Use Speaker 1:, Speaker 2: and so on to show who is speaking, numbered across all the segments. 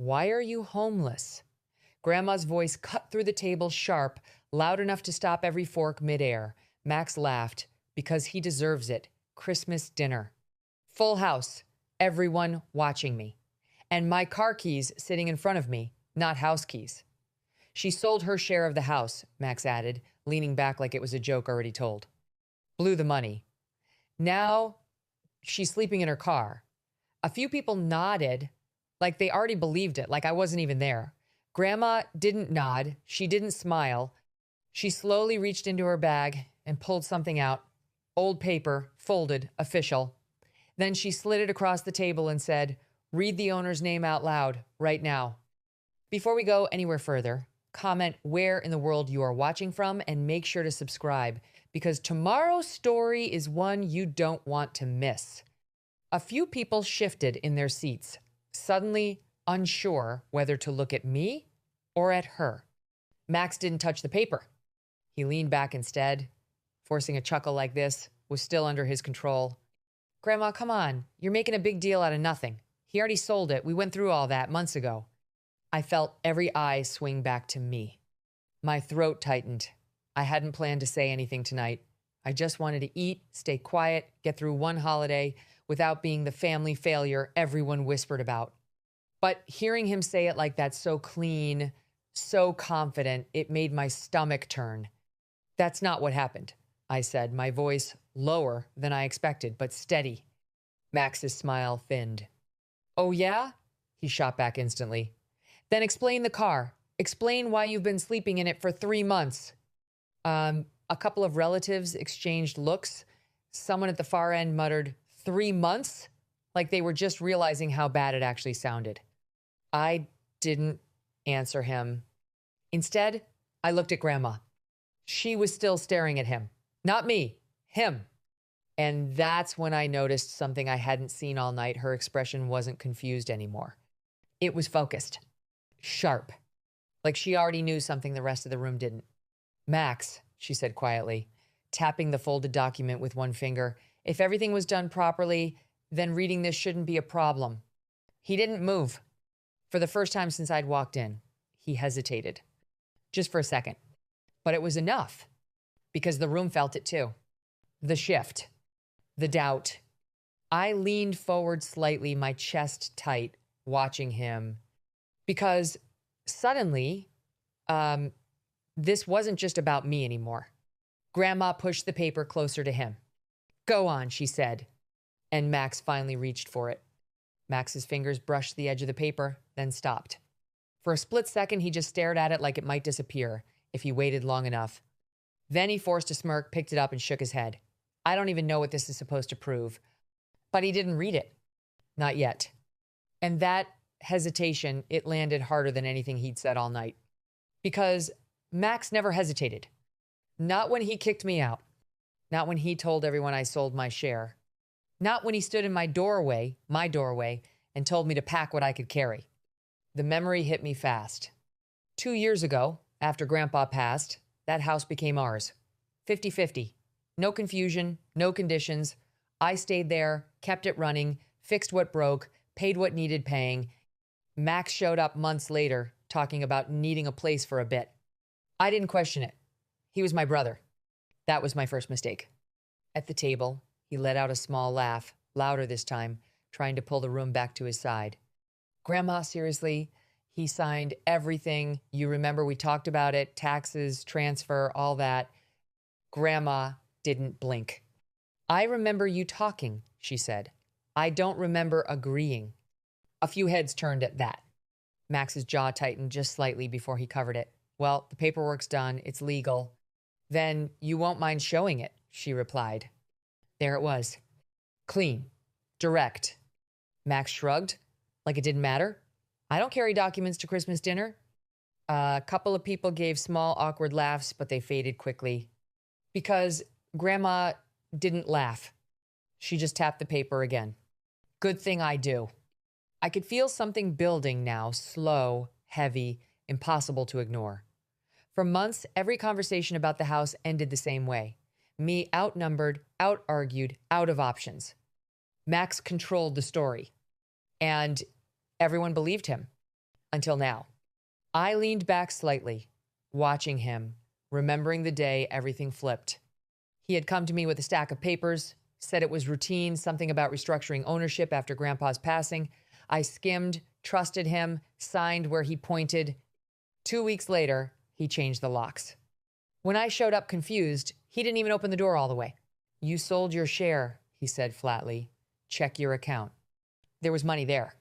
Speaker 1: Why are you homeless? Grandma's voice cut through the table sharp, loud enough to stop every fork midair. Max laughed. Because he deserves it. Christmas dinner. Full house. Everyone watching me. And my car keys sitting in front of me, not house keys. She sold her share of the house, Max added, leaning back like it was a joke already told. Blew the money. Now she's sleeping in her car. A few people nodded, like they already believed it, like I wasn't even there. Grandma didn't nod. She didn't smile. She slowly reached into her bag and pulled something out. Old paper, folded, official. Then she slid it across the table and said, read the owner's name out loud right now. Before we go anywhere further, comment where in the world you are watching from and make sure to subscribe because tomorrow's story is one you don't want to miss. A few people shifted in their seats, suddenly unsure whether to look at me or at her. Max didn't touch the paper. He leaned back instead. Forcing a chuckle like this was still under his control. Grandma, come on. You're making a big deal out of nothing. He already sold it. We went through all that months ago. I felt every eye swing back to me. My throat tightened. I hadn't planned to say anything tonight. I just wanted to eat, stay quiet, get through one holiday without being the family failure everyone whispered about. But hearing him say it like that so clean, so confident, it made my stomach turn. That's not what happened, I said, my voice lower than I expected, but steady. Max's smile thinned. Oh, yeah? He shot back instantly. Then explain the car. Explain why you've been sleeping in it for 3 months. A couple of relatives exchanged looks. Someone at the far end muttered, 3 months? Like they were just realizing how bad it actually sounded. I didn't answer him. Instead, I looked at Grandma. She was still staring at him. Not me, him. And that's when I noticed something I hadn't seen all night. Her expression wasn't confused anymore. It was focused. Sharp. Like she already knew something the rest of the room didn't. Max, she said quietly, tapping the folded document with one finger. If everything was done properly, then reading this shouldn't be a problem. He didn't move. For the first time since I'd walked in, he hesitated. Just for a second. But it was enough. Because the room felt it too. The shift. The doubt. I leaned forward slightly, my chest tight, watching him. Because suddenly, this wasn't just about me anymore. Grandma pushed the paper closer to him. Go on, she said. And Max finally reached for it. Max's fingers brushed the edge of the paper, then stopped. For a split second, he just stared at it like it might disappear if he waited long enough. Then he forced a smirk, picked it up, and shook his head. I don't even know what this is supposed to prove. But he didn't read it. Not yet. And that hesitation, it landed harder than anything he'd said all night. Because Max never hesitated. Not when he kicked me out. Not when he told everyone I sold my share. Not when he stood in my doorway, and told me to pack what I could carry. The memory hit me fast. 2 years ago, after Grandpa passed, that house became ours. 50-50. No confusion, no conditions. I stayed there, kept it running, fixed what broke, paid what needed paying. Max showed up months later, talking about needing a place for a bit. I didn't question it. He was my brother. That was my first mistake. At the table, he let out a small laugh, louder this time, trying to pull the room back to his side. Grandma, seriously, he signed everything. You remember we talked about it, taxes, transfer, all that. Grandma didn't blink. I remember you talking, she said. I don't remember agreeing. A few heads turned at that. Max's jaw tightened just slightly before he covered it. Well, the paperwork's done. It's legal. Then you won't mind showing it, she replied. There it was. Clean. Direct. Max shrugged, like it didn't matter. I don't carry documents to Christmas dinner. A couple of people gave small, awkward laughs, but they faded quickly. Because Grandma didn't laugh. She just tapped the paper again. Good thing I do. I could feel something building now, slow, heavy, impossible to ignore. For months, every conversation about the house ended the same way. Me outnumbered, out-argued, out of options. Max controlled the story. And everyone believed him. Until now. I leaned back slightly, watching him, remembering the day everything flipped. He had come to me with a stack of papers, said it was routine, something about restructuring ownership after Grandpa's passing. I skimmed, trusted him, signed where he pointed. 2 weeks later, he changed the locks. When I showed up confused, he didn't even open the door all the way. "You sold your share," he said flatly. "Check your account." There was money there.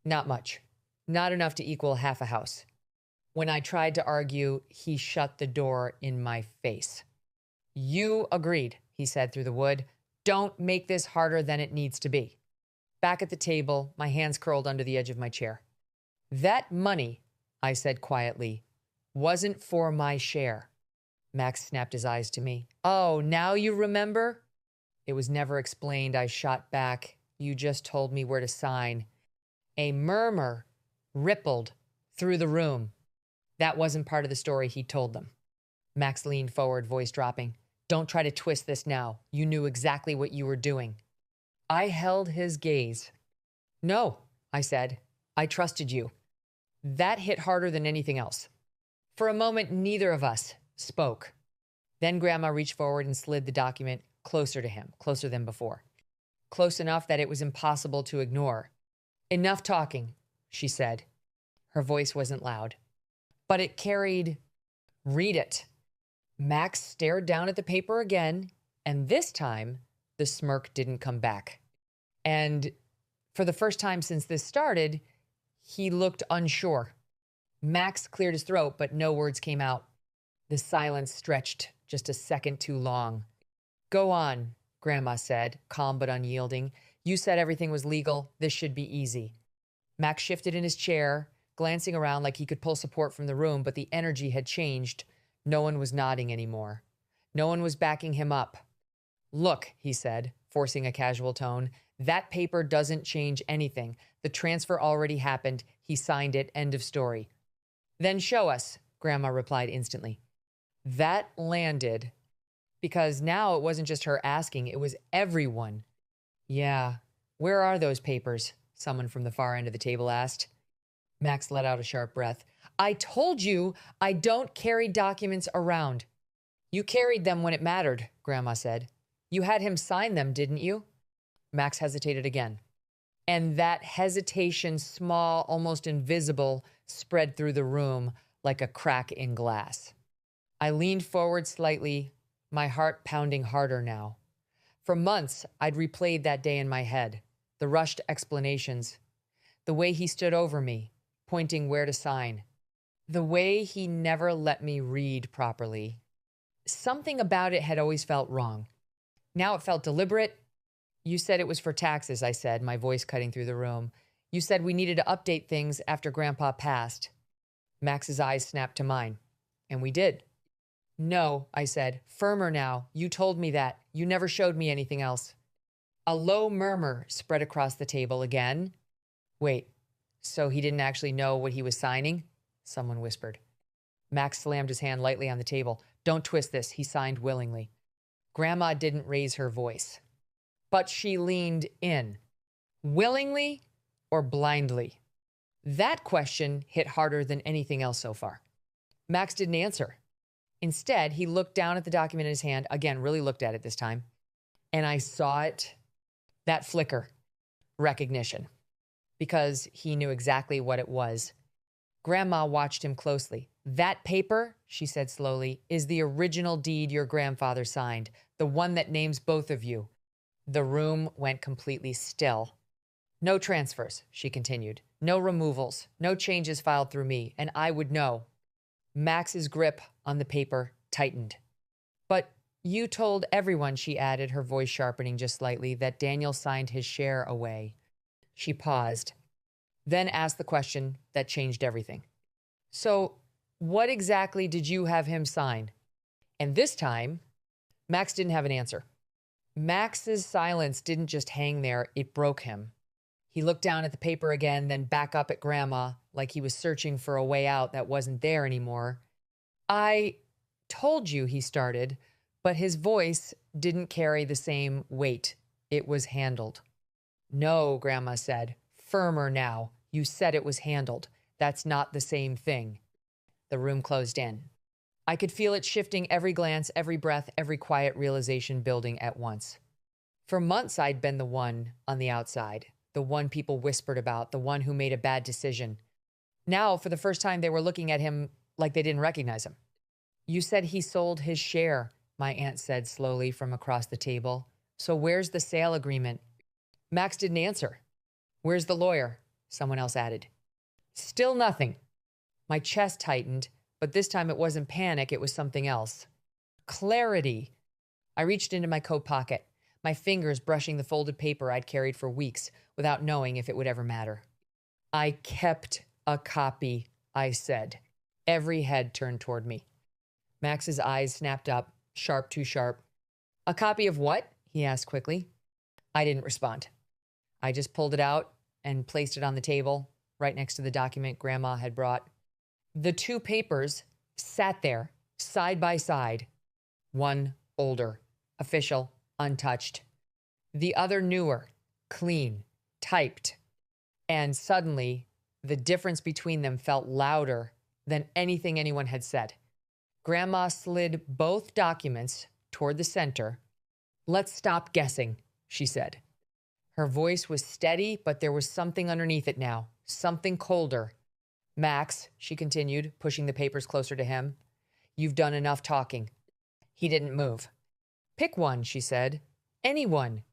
Speaker 1: Not much. Not enough to equal half a house. When I tried to argue, he shut the door in my face. "You agreed," he said through the wood. "Don't make this harder than it needs to be." Back at the table, my hands curled under the edge of my chair. "That money," I said quietly, "wasn't for my share." Max snapped his eyes to me. "Oh, now you remember?" "It was never explained," I shot back. "You just told me where to sign." A murmur rippled through the room. That wasn't part of the story he told them. Max leaned forward, voice dropping. "Don't try to twist this now. You knew exactly what you were doing." I held his gaze. "No," I said. "I trusted you." That hit harder than anything else. For a moment, neither of us spoke. Then Grandma reached forward and slid the document closer to him, closer than before. Close enough that it was impossible to ignore. "Enough talking," she said. Her voice wasn't loud, but it carried, "Read it." Max stared down at the paper again, and this time, the smirk didn't come back. And for the first time since this started, he looked unsure. Max cleared his throat, but no words came out. The silence stretched just a second too long. "Go on," Grandma said, calm but unyielding. "You said everything was legal. This should be easy." Max shifted in his chair, glancing around like he could pull support from the room, but the energy had changed. No one was nodding anymore. No one was backing him up. "Look," he said, forcing a casual tone, "that paper doesn't change anything. The transfer already happened. He signed it. End of story." "Then show us," Grandma replied instantly. That landed, because now it wasn't just her asking, it was everyone. "Yeah, where are those papers?" someone from the far end of the table asked. Max let out a sharp breath. "I told you I don't carry documents around." "You carried them when it mattered," Grandma said. "You had him sign them, didn't you?" Max hesitated again. And that hesitation, small, almost invisible, spread through the room like a crack in glass. I leaned forward slightly, my heart pounding harder now. For months, I'd replayed that day in my head, the rushed explanations, the way he stood over me, pointing where to sign, the way he never let me read properly. Something about it had always felt wrong. Now it felt deliberate. "You said it was for taxes," I said, my voice cutting through the room. "You said we needed to update things after Grandpa passed." Max's eyes snapped to mine. "And we did." "No," I said, firmer now. "You told me that. You never showed me anything else." A low murmur spread across the table again. "Wait, so he didn't actually know what he was signing?" someone whispered. Max slammed his hand lightly on the table. "Don't twist this. He signed willingly." Grandma didn't raise her voice, but she leaned in. Willingly or blindly? That question hit harder than anything else so far. Max didn't answer. Instead, he looked down at the document in his hand, again, really looked at it this time, and I saw it, that flicker, recognition, because he knew exactly what it was. Grandma watched him closely. "That paper," she said slowly, "is the original deed your grandfather signed, the one that names both of you." The room went completely still. "No transfers," she continued. "No removals, no changes filed through me, and I would know." Max's grip on the paper tightened. "But you told everyone," she added, her voice sharpening just slightly, "that Daniel signed his share away." She paused, then asked the question that changed everything. "So what exactly did you have him sign?" And this time, Max didn't have an answer. Max's silence didn't just hang there, it broke him. He looked down at the paper again, then back up at Grandma, like he was searching for a way out that wasn't there anymore. "I told you," he started, but his voice didn't carry the same weight. It was handled. "No," Grandma said, firmer now. "You said it was handled, That's not the same thing. The room closed in. I could feel it shifting every glance, every breath, every quiet realization building at once. For months, I'd been the one on the outside, the one people whispered about, the one who made a bad decision. Now, for the first time, they were looking at him like they didn't recognize him. You said he sold his share, my aunt said slowly from across the table. So where's the sale agreement? Max didn't answer. Where's the lawyer? Someone else added. Still nothing. My chest tightened, but this time it wasn't panic, it was something else. Clarity. I reached into my coat pocket, my fingers brushing the folded paper I'd carried for weeks without knowing if it would ever matter. I kept a copy, I said. Every head turned toward me. Max's eyes snapped up, sharp too sharp. A copy of what? He asked quickly. I didn't respond. I just pulled it out and placed it on the table, right next to the document Grandma had brought. The two papers sat there, side by side. One older, official, untouched. The other newer, clean, typed. And suddenly, the difference between them felt louder than anything anyone had said. Grandma slid both documents toward the center. Let's stop guessing, she said. Her voice was steady, but there was something underneath it now, something colder. Max, she continued, pushing the papers closer to him, you've done enough talking. He didn't move. Pick one, she said. Anyone.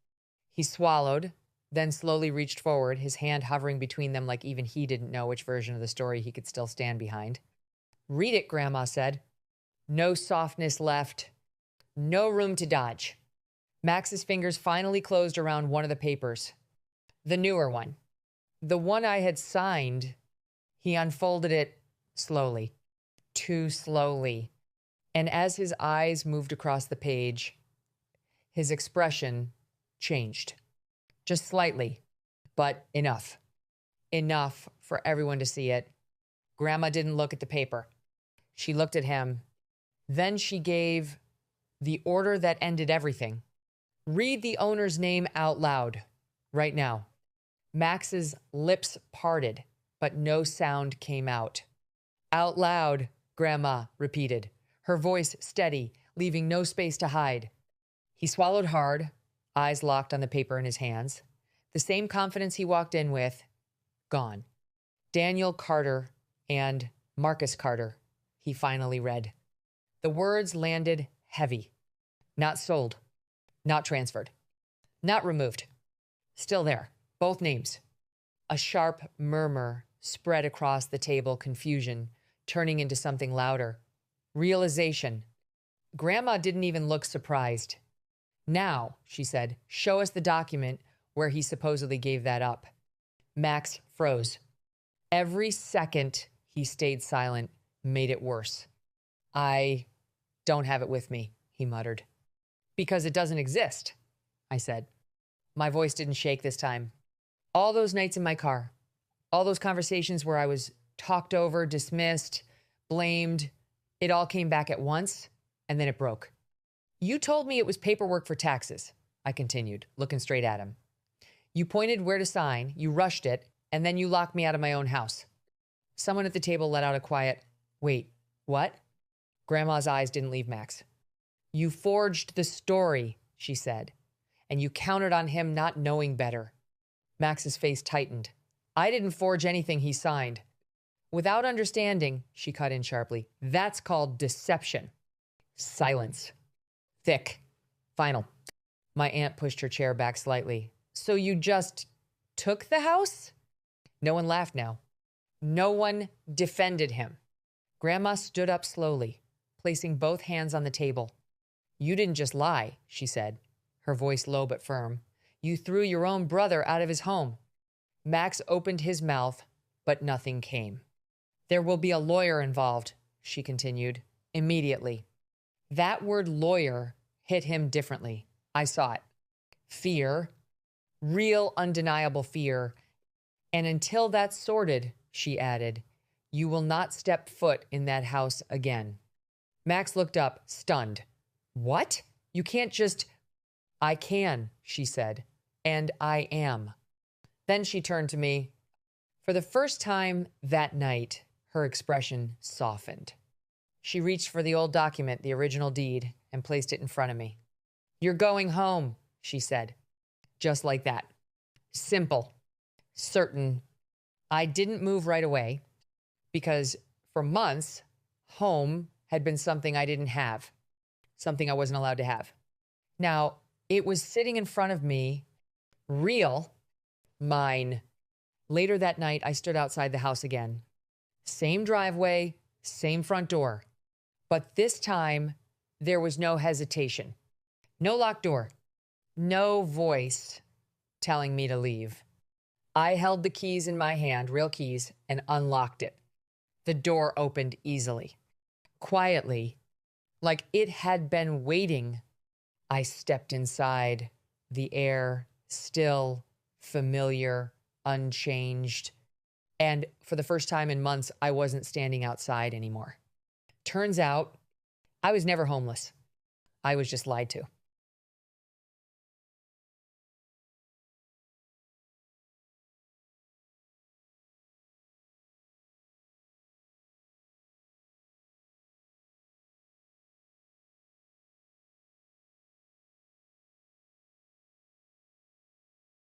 Speaker 1: He swallowed, then slowly reached forward, his hand hovering between them like even he didn't know which version of the story he could still stand behind. Read it, Grandma said. No softness left. No room to dodge. Max's fingers finally closed around one of the papers. The newer one. The one I had signed. He unfolded it slowly. Too slowly. And as his eyes moved across the page, his expression changed. Just slightly, but enough. Enough for everyone to see it. Grandma didn't look at the paper. She looked at him. Then she gave the order that ended everything. Read the owner's name out loud, right now. Max's lips parted, but no sound came out. Out loud, Grandma repeated, her voice steady, leaving no space to hide. He swallowed hard, eyes locked on the paper in his hands. The same confidence he walked in with, gone. Daniel Carter and Marcus Carter, he finally read. The words landed heavy. Not sold. Not transferred. Not removed. Still there. Both names. A sharp murmur spread across the table, confusion, turning into something louder. Realization. Grandma didn't even look surprised. Now, she said, show us the document where he supposedly gave that up. Max froze. Every second he stayed silent made it worse. I don't have it with me, he muttered. Because it doesn't exist, I said. My voice didn't shake this time. All those nights in my car, all those conversations where I was talked over, dismissed, blamed, it all came back at once, and then it broke. You told me it was paperwork for taxes, I continued, looking straight at him. You pointed where to sign, you rushed it, and then you locked me out of my own house. Someone at the table let out a quiet, wait, what? Grandma's eyes didn't leave Max. You forged the story, she said, and you counted on him not knowing better. Max's face tightened. I didn't forge anything he signed. Without understanding, she cut in sharply, that's called deception. Silence. Thick. Final. My aunt pushed her chair back slightly. So you just took the house? No one laughed now. No one defended him. Grandma stood up slowly, placing both hands on the table. You didn't just lie, she said, her voice low but firm. You threw your own brother out of his home. Max opened his mouth, but nothing came. There will be a lawyer involved, she continued, immediately. That word lawyer hit him differently. I saw it. Fear, real undeniable fear. And until that's sorted, she added, you will not step foot in that house again. Max looked up, stunned. What? You can't just... I can, she said, and I am. Then she turned to me. For the first time that night, her expression softened. She reached for the old document, the original deed, and placed it in front of me. "You're going home," she said. Just like that. Simple. Certain. I didn't move right away because for months, home had been something I didn't have, something I wasn't allowed to have. Now, it was sitting in front of me, real, mine. Later that night, I stood outside the house again. Same driveway, same front door. But this time, there was no hesitation. No locked door. No voice telling me to leave. I held the keys in my hand, real keys, and unlocked it. The door opened easily. Quietly, like it had been waiting, I stepped inside. The air, still, familiar, unchanged. And for the first time in months, I wasn't standing outside anymore. Turns out, I was never homeless. I was just lied to.